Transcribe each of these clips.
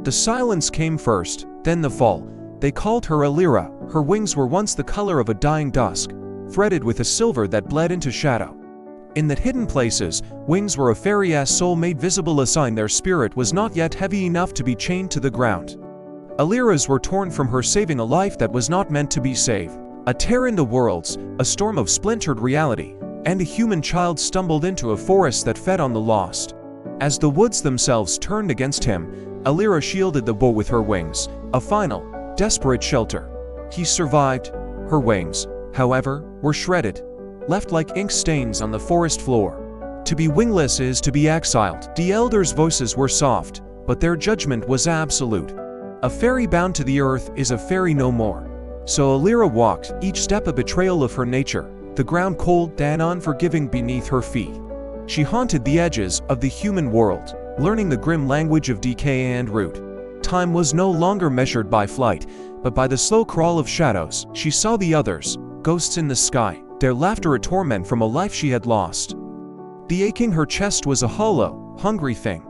The silence came first, then the fall. They called her Alira. Her wings were once the color of a dying dusk, threaded with a silver that bled into shadow. In the hidden places, wings were a fairy-ass soul made visible, a sign their spirit was not yet heavy enough to be chained to the ground. Alira's were torn from her, saving a life that was not meant to be saved. A tear in the worlds, a storm of splintered reality, and a human child stumbled into a forest that fed on the lost. As the woods themselves turned against him, Alira shielded the boy with her wings, a final, desperate shelter. He survived. Her wings, however, were shredded, left like ink stains on the forest floor. To be wingless is to be exiled. The elders' voices were soft, but their judgment was absolute. A fairy bound to the earth is a fairy no more. So Alira walked, each step a betrayal of her nature, the ground cold and unforgiving beneath her feet. She haunted the edges of the human world, learning the grim language of decay and root. Time was no longer measured by flight, but by the slow crawl of shadows. She saw the others, ghosts in the sky, their laughter a torment from a life she had lost. The aching her chest was a hollow, hungry thing.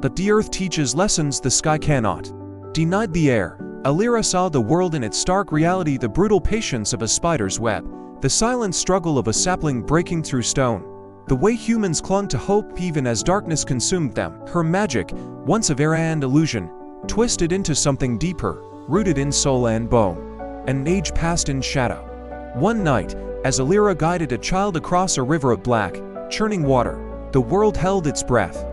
But the earth teaches lessons the sky cannot. Denied the air, Alira saw the world in its stark reality, the brutal patience of a spider's web, the silent struggle of a sapling breaking through stone, the way humans clung to hope even as darkness consumed them. Her magic, once of air and illusion, twisted into something deeper, rooted in soul and bone. An age passed in shadow. One night, as Alira guided a child across a river of black, churning water, the world held its breath.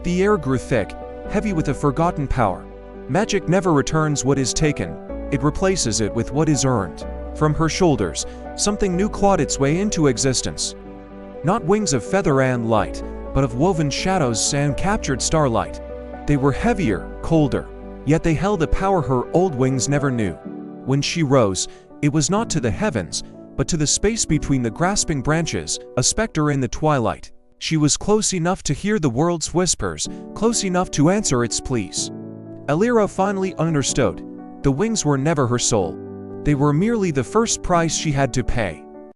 The air grew thick, heavy with a forgotten power. Magic never returns what is taken, it replaces it with what is earned. From her shoulders, something new clawed its way into existence. Not wings of feather and light, but of woven shadows and captured starlight. They were heavier, colder, yet they held a power her old wings never knew. When she rose, it was not to the heavens, but to the space between the grasping branches, a specter in the twilight. She was close enough to hear the world's whispers, close enough to answer its pleas. Alira finally understood. The wings were never her soul. They were merely the first price she had to pay.